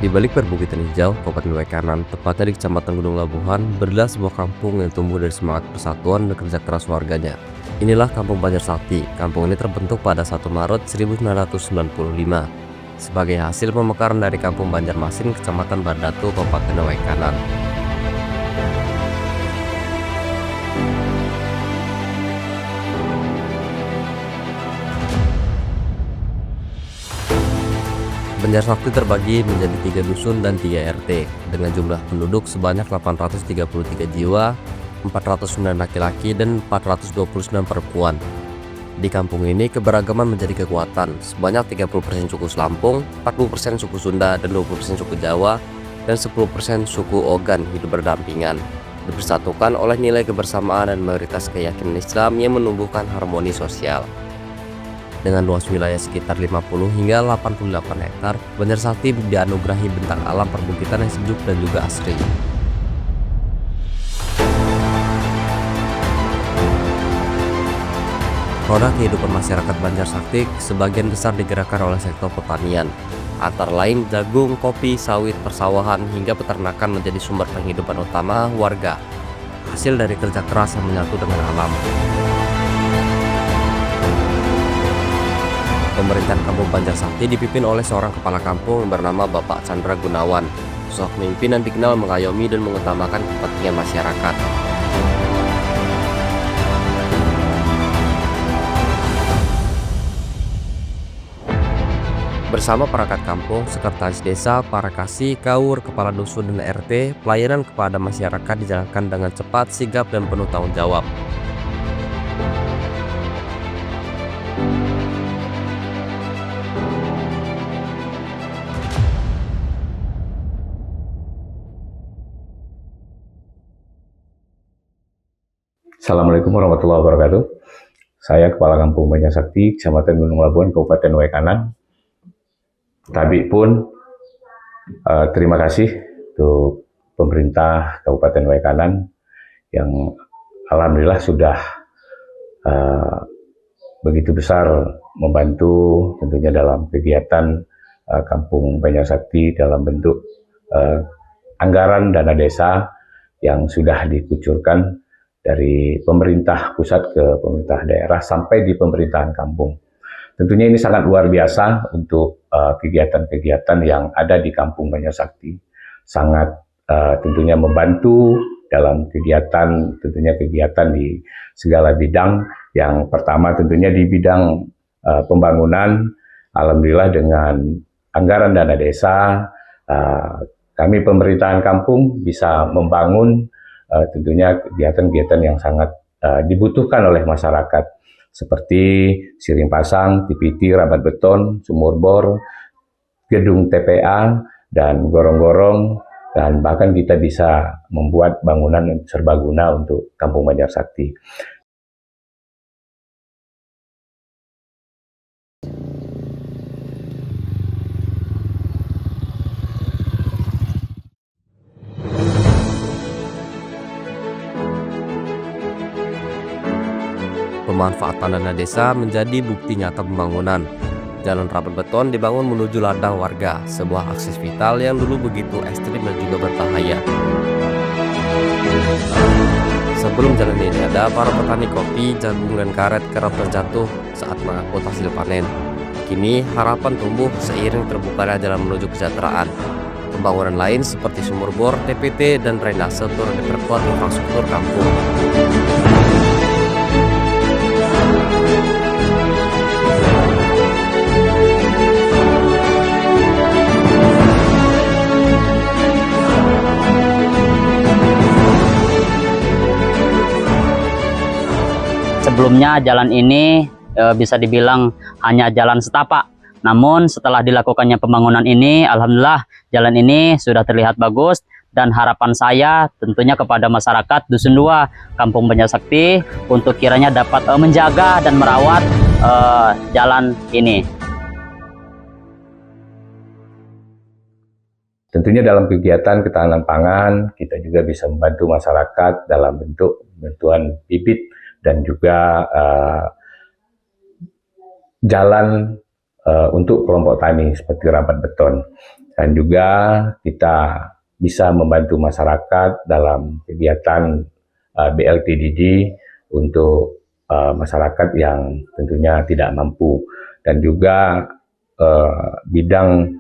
Di balik perbukitan hijau, Kabupaten Waikanan, tepatnya di Kecamatan Gunung Labuhan, berdirilah sebuah kampung yang tumbuh dari semangat persatuan dan kerja keras warganya. Inilah Kampung Banjar Sakti. Kampung ini terbentuk pada 1 Maret 1995 sebagai hasil pemekaran dari Kampung Banjarmasin, Kecamatan Bardatu, Kabupaten Waikanan. Banjar Sakti terbagi menjadi 3 dusun dan 3 RT dengan jumlah penduduk sebanyak 833 jiwa, 409 laki-laki dan 429 perempuan. Di kampung ini keberagaman menjadi kekuatan. Sebanyak 30% suku Lampung, 40% suku Sunda dan 20% suku Jawa dan 10% suku Ogan hidup berdampingan, dipersatukan oleh nilai kebersamaan dan mayoritas keyakinan Islam yang menumbuhkan harmoni sosial. Dengan luas wilayah sekitar 50 hingga 88 hektar, Banjar Sakti dianugerahi bentang alam perbukitan yang sejuk dan juga asri. Roda kehidupan masyarakat Banjar Sakti sebagian besar digerakkan oleh sektor pertanian, antara lain jagung, kopi, sawit, persawahan, hingga peternakan menjadi sumber penghidupan utama warga, hasil dari kerja keras yang menyatu dengan alam. Pemerintahan Kampung Banjar Sakti dipimpin oleh seorang kepala kampung yang bernama Bapak Chandra Gunawan. Sosok pemimpin yang dikenal mengayomi dan mengutamakan kepentingan masyarakat. Bersama perangkat kampung, sekretaris desa, para kasih, kaur, kepala dusun dan RT, pelayanan kepada masyarakat dijalankan dengan cepat, sigap dan penuh tanggung jawab. Assalamualaikum warahmatullahi wabarakatuh. Saya Kepala Kampung Banjar Sakti, Kecamatan Gunung Labuhan, Kabupaten Waikanan. Tadi pun terima kasih untuk pemerintah Kabupaten Waikanan yang alhamdulillah sudah begitu besar membantu tentunya dalam kegiatan Kampung Banjar Sakti dalam bentuk anggaran dana desa yang sudah dikucurkan dari pemerintah pusat ke pemerintah daerah sampai di pemerintahan kampung. Tentunya ini sangat luar biasa untuk kegiatan-kegiatan yang ada di Kampung Banjar Sakti. Sangat tentunya membantu dalam kegiatan di segala bidang. Yang pertama tentunya di bidang pembangunan, alhamdulillah dengan anggaran dana desa, kami pemerintahan kampung bisa membangun tentunya kegiatan-kegiatan yang sangat dibutuhkan oleh masyarakat seperti siring pasang, TPT, rabat beton, sumur bor, gedung TPA, dan gorong-gorong, dan bahkan kita bisa membuat bangunan serbaguna untuk Kampung Banjar Sakti. Pemanfaatan dana desa menjadi bukti nyata pembangunan. Jalan rapat beton dibangun menuju ladang warga, sebuah akses vital yang dulu begitu ekstrim dan juga berbahaya. Sebelum jalan ini ada, para petani kopi, jagung, dan karet kerap terjatuh saat mengangkut hasil panen. Kini harapan tumbuh seiring terbukanya jalan menuju kesejahteraan. Pembangunan lain seperti sumur bor, TPT, dan drainase turut diperkuat infrastruktur kampung. Sebelumnya jalan ini bisa dibilang hanya jalan setapak. Namun setelah dilakukannya pembangunan ini, alhamdulillah jalan ini sudah terlihat bagus, dan harapan saya tentunya kepada masyarakat Dusun 2 Kampung Banjar Sakti untuk kiranya dapat menjaga dan merawat jalan ini. Tentunya dalam kegiatan ketahanan pangan, kita juga bisa membantu masyarakat dalam bentuk bantuan bibit dan juga jalan untuk kelompok tani seperti rabat beton. Dan juga kita bisa membantu masyarakat dalam kegiatan BLTDD untuk masyarakat yang tentunya tidak mampu, dan juga bidang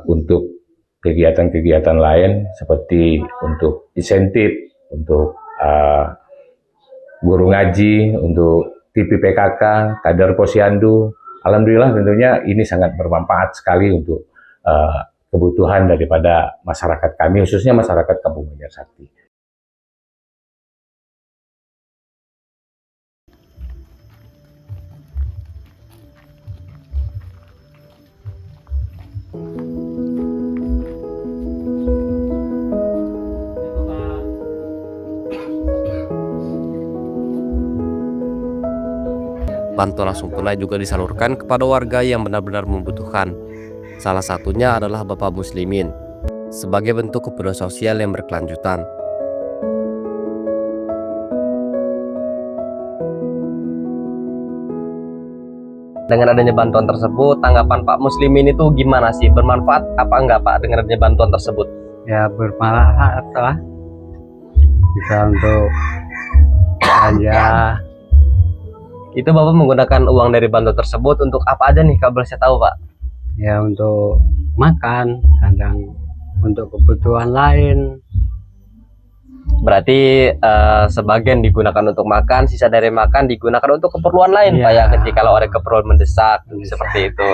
untuk kegiatan-kegiatan lain seperti untuk insentif, untuk guru ngaji, untuk TV PKK, kader posyandu. Alhamdulillah tentunya ini sangat bermanfaat sekali untuk kebutuhan daripada masyarakat kami, khususnya masyarakat Kampung Banjarsakti. Bantuan langsung tunai juga disalurkan kepada warga yang benar-benar membutuhkan. Salah satunya adalah Bapak Muslimin, sebagai bentuk kepedulian sosial yang berkelanjutan. Dengan adanya bantuan tersebut, tanggapan Pak Muslimin itu gimana sih? Bermanfaat apa enggak Pak dengan adanya bantuan tersebut? Ya bermanfaat lah, bisa untuk belanja. Itu Bapak menggunakan uang dari bantuan tersebut untuk apa aja nih, kalau boleh saya tahu Pak? Ya untuk makan, kadang untuk kebutuhan lain. Berarti sebagian digunakan untuk makan, sisa dari makan digunakan untuk keperluan lain Pak ya, kalau ada keperluan mendesak seperti itu.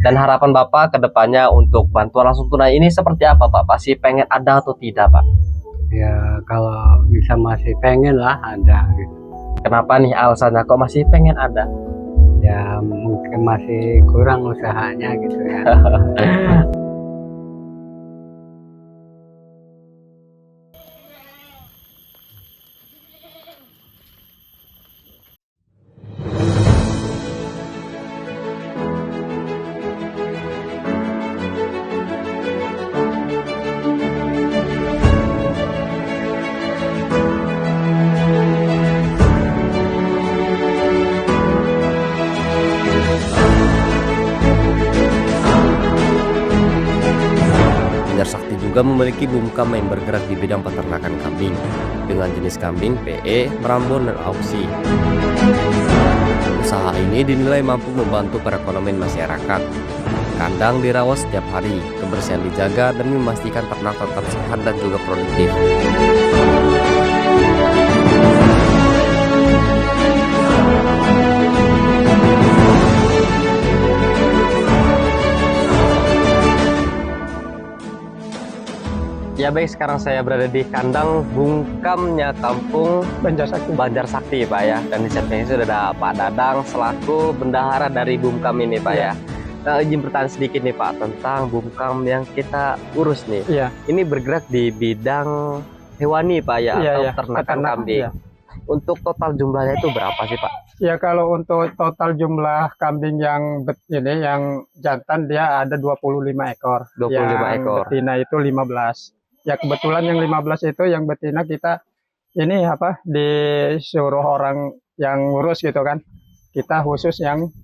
Dan harapan Bapak ke depannya untuk bantuan langsung tunai ini seperti apa Pak? Pasti pengen ada atau tidak Pak? Ya kalau bisa masih pengen lah ada gitu. Kenapa nih alasannya kok masih pengen ada? Ya mungkin masih kurang usahanya gitu ya. Banjarsakti juga memiliki bumkam yang bergerak di bidang peternakan kambing dengan jenis kambing PE, Merambon, dan Auksi. Usaha ini dinilai mampu membantu perekonomian masyarakat. Kandang dirawat setiap hari, kebersihan dijaga, dan memastikan ternak tetap sehat dan juga produktif. Ya baik, sekarang saya berada di kandang bungkamnya Kampung Banjarsakti Pak ya. Dan di samping ini sudah ada Pak Dadang selaku bendahara dari bungkam ini Pak ya. Nah, izin bertanya sedikit nih Pak tentang bungkam yang kita urus nih. Iya. Ini bergerak di bidang hewani Pak ya, atau peternakan kambing. Iya. Untuk total jumlahnya itu berapa sih Pak? Ya kalau untuk total jumlah kambing yang yang jantan dia ada 25 ekor. 25 yang ekor. Betina itu 15. Ya kebetulan yang 15 itu yang betina kita ini disuruh orang yang ngurus gitu kan. Kita khusus yang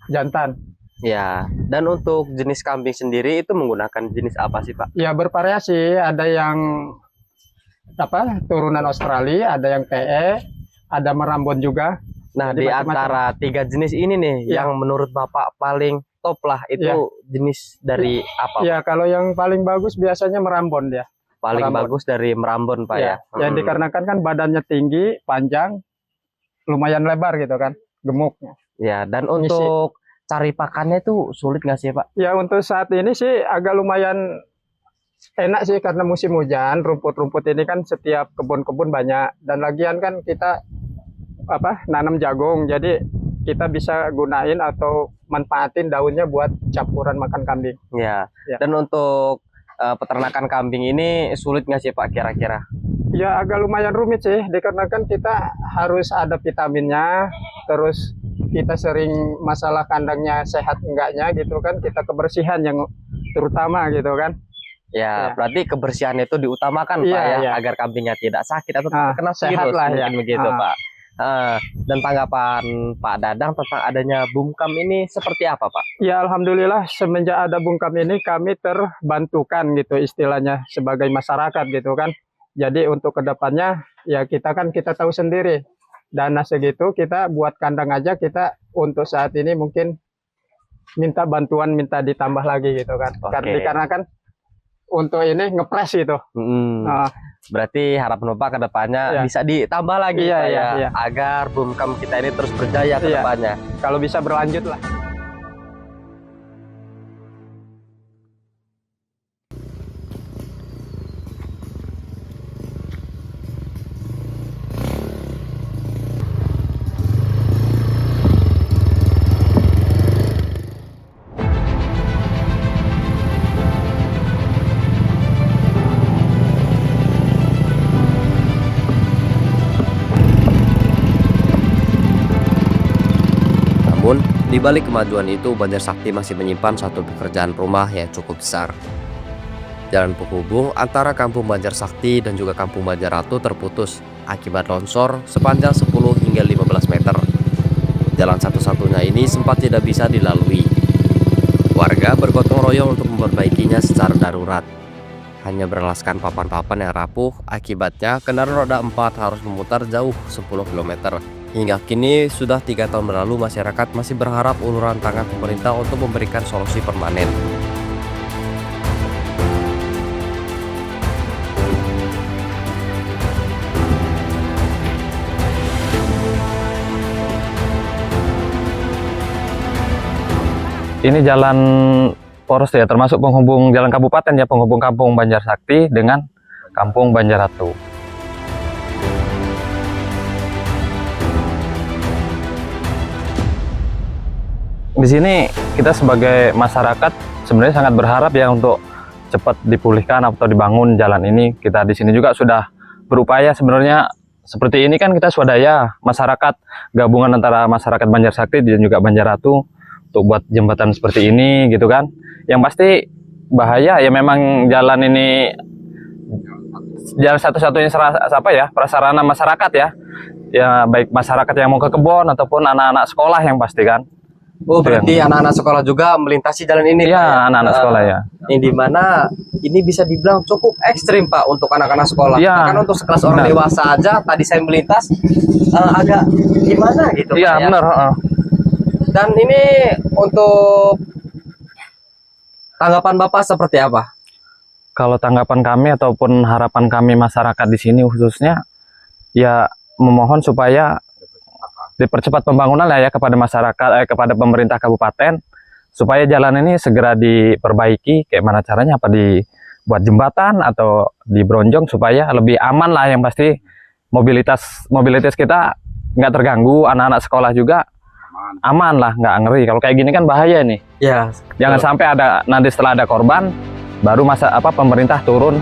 jantan. Ya, dan untuk jenis kambing sendiri itu menggunakan jenis apa sih Pak? Ya bervariasi, ada yang turunan Australia, ada yang PE, ada Merambon juga. Nah, Jadi di antara 3 jenis ini nih, yang menurut Bapak paling top lah, itu jenis dari apa? Ya, kalau yang paling bagus biasanya Merambon dia. Paling Merambon. bagus dari Merambon Pak ya. Ya dikarenakan kan badannya tinggi, panjang, lumayan lebar gitu kan, gemuknya. Ya, dan untuk cari pakannya itu sulit nggak sih Pak? Ya untuk saat ini sih agak lumayan enak sih karena musim hujan, rumput-rumput ini kan setiap kebun-kebun banyak, dan lagian kan kita nanam jagung, jadi kita bisa gunain atau manfaatin daunnya buat campuran makan kambing. Ya. Dan untuk peternakan kambing ini sulit nggak sih Pak kira-kira? Ya agak lumayan rumit sih, dikarenakan kita harus ada vitaminnya, terus kita sering masalah kandangnya sehat enggaknya gitu kan, kita kebersihan yang terutama gitu kan. Ya, berarti kebersihan itu diutamakan Pak ya, agar kambingnya tidak sakit atau terkena sehat virus lah mungkin begitu Pak. Dan tanggapan Pak Dadang tentang adanya Bumkam ini seperti apa, Pak? Ya alhamdulillah semenjak ada Bumkam ini kami terbantukan gitu istilahnya sebagai masyarakat gitu kan. Jadi untuk kedepannya ya kita tahu sendiri dana segitu kita buat kandang aja kita untuk saat ini mungkin minta bantuan minta ditambah lagi gitu kan. Karena kan untuk ini ngepres gitu. Berarti harapan Bapak ke depannya bisa ditambah lagi agar Bumkam kita ini terus berjaya ke depannya. Kalau bisa berlanjut lah. Namun, di balik kemajuan itu, Banjar Sakti masih menyimpan satu pekerjaan rumah yang cukup besar. Jalan penghubung antara Kampung Banjar Sakti dan juga Kampung Banjar Ratu terputus akibat longsor sepanjang 10 hingga 15 meter. Jalan satu-satunya ini sempat tidak bisa dilalui. Warga bergotong royong untuk memperbaikinya secara darurat. Hanya beralaskan papan-papan yang rapuh, akibatnya kendaraan roda 4 harus memutar jauh 10 km. Hingga kini sudah 3 tahun berlalu, masyarakat masih berharap uluran tangan pemerintah untuk memberikan solusi permanen. Ini jalan poros ya, termasuk penghubung jalan kabupaten ya, penghubung Kampung Banjar Sakti dengan Kampung Banjar Ratu. Di sini kita sebagai masyarakat sebenarnya sangat berharap ya untuk cepat dipulihkan atau dibangun jalan ini. Kita di sini juga sudah berupaya sebenarnya seperti ini kan, kita swadaya masyarakat gabungan antara masyarakat Banjar Sakti dan juga Banjar Ratu untuk buat jembatan seperti ini gitu kan. Yang pasti bahaya ya, memang jalan ini jalan satu-satunya prasarana masyarakat ya. Ya baik masyarakat yang mau ke kebun ataupun anak-anak sekolah yang pasti kan. Oh, berarti anak-anak sekolah juga melintasi jalan ini, Pak? Iya, anak-anak sekolah ya. Yang dimana ini bisa dibilang cukup ekstrim, Pak, untuk anak-anak sekolah. Ya, Bahkan untuk sekelas orang dewasa aja, tadi saya melintas agak gimana gitu. Iya, benar. Dan ini untuk tanggapan Bapak seperti apa? Kalau tanggapan kami ataupun harapan kami masyarakat di sini khususnya, ya memohon supaya dipercepat pembangunan ya kepada masyarakat, kepada pemerintah kabupaten, supaya jalan ini segera diperbaiki. Kayak mana caranya, apa dibuat jembatan atau dibronjong supaya lebih aman lah, yang pasti mobilitas kita nggak terganggu, anak-anak sekolah juga aman lah, nggak ngeri. Kalau kayak gini kan bahaya nih. Ya. Jangan sampai nanti setelah ada korban, baru pemerintah turun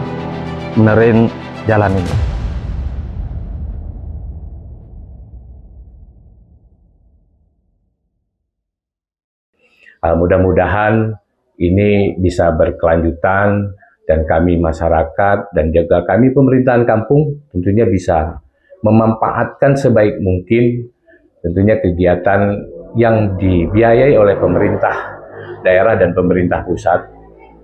benerin jalan ini. Mudah-mudahan ini bisa berkelanjutan dan kami masyarakat dan juga kami pemerintahan kampung tentunya bisa memanfaatkan sebaik mungkin tentunya kegiatan yang dibiayai oleh pemerintah daerah dan pemerintah pusat,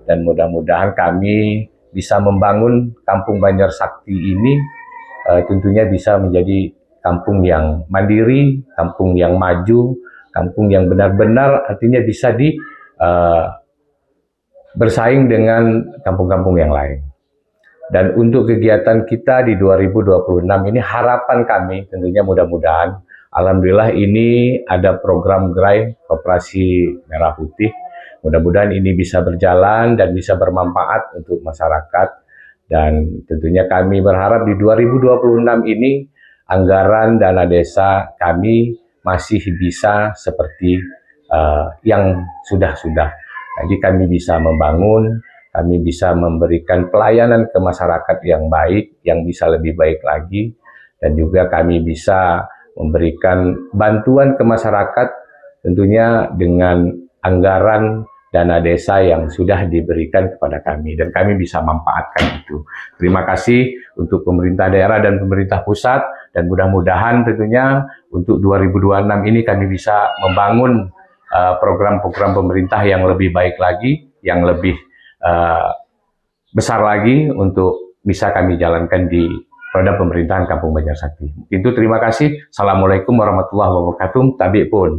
dan mudah-mudahan kami bisa membangun Kampung Banjar Sakti ini tentunya bisa menjadi kampung yang mandiri, kampung yang maju, kampung yang benar-benar artinya bisa bersaing dengan kampung-kampung yang lain. Dan untuk kegiatan kita di 2026 ini, harapan kami tentunya mudah-mudahan, alhamdulillah ini ada program GRAI Koperasi Merah Putih. Mudah-mudahan ini bisa berjalan dan bisa bermanfaat untuk masyarakat. Dan tentunya kami berharap di 2026 ini anggaran dana desa kami masih bisa seperti yang sudah-sudah. Jadi kami bisa membangun, kami bisa memberikan pelayanan ke masyarakat yang baik, yang bisa lebih baik lagi, dan juga kami bisa memberikan bantuan ke masyarakat tentunya dengan anggaran dana desa yang sudah diberikan kepada kami, dan kami bisa manfaatkan itu. Terima kasih untuk pemerintah daerah dan pemerintah pusat, dan mudah-mudahan tentunya untuk 2026 ini kami bisa membangun program-program pemerintah yang lebih baik lagi, yang lebih besar lagi untuk bisa kami jalankan di roda pemerintahan Kampung Banjarsakti. Itu terima kasih. Assalamualaikum warahmatullahi wabarakatuh. Tabi pun.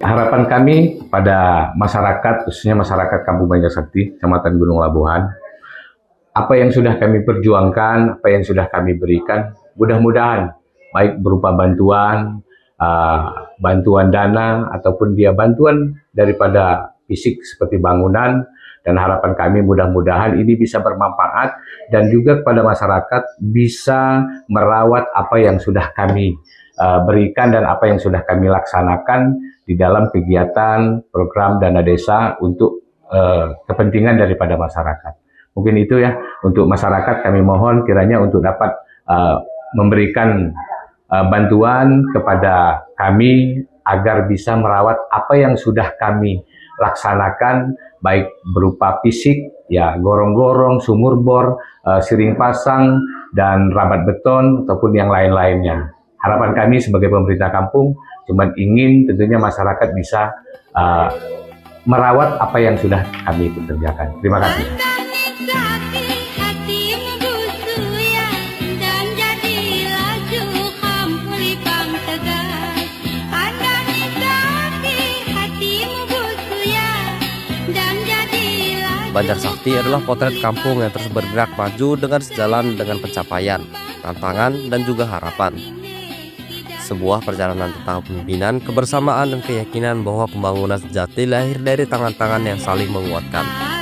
Harapan kami pada masyarakat, khususnya masyarakat Kampung Banjarsakti, Kecamatan Gunung Labuhan, apa yang sudah kami perjuangkan, apa yang sudah kami berikan, mudah-mudahan baik berupa bantuan, bantuan dana, ataupun dia bantuan daripada fisik seperti bangunan, dan harapan kami mudah-mudahan ini bisa bermanfaat dan juga kepada masyarakat bisa merawat apa yang sudah kami berikan dan apa yang sudah kami laksanakan di dalam kegiatan program dana desa untuk kepentingan daripada masyarakat. Mungkin itu ya untuk masyarakat, kami mohon kiranya untuk dapat memberikan bantuan kepada kami agar bisa merawat apa yang sudah kami laksanakan, baik berupa fisik, ya gorong-gorong, sumur bor, siring pasang, dan rabat beton ataupun yang lain-lainnya. Harapan kami sebagai pemerintah kampung cuma ingin tentunya masyarakat bisa merawat apa yang sudah kami kerjakan. Terima kasih. Banjarsakti adalah potret kampung yang terus bergerak maju dengan sejalan dengan pencapaian, tantangan, dan juga harapan. Sebuah perjalanan tentang pemimpinan, kebersamaan, dan keyakinan bahwa pembangunan sejati lahir dari tangan-tangan yang saling menguatkan.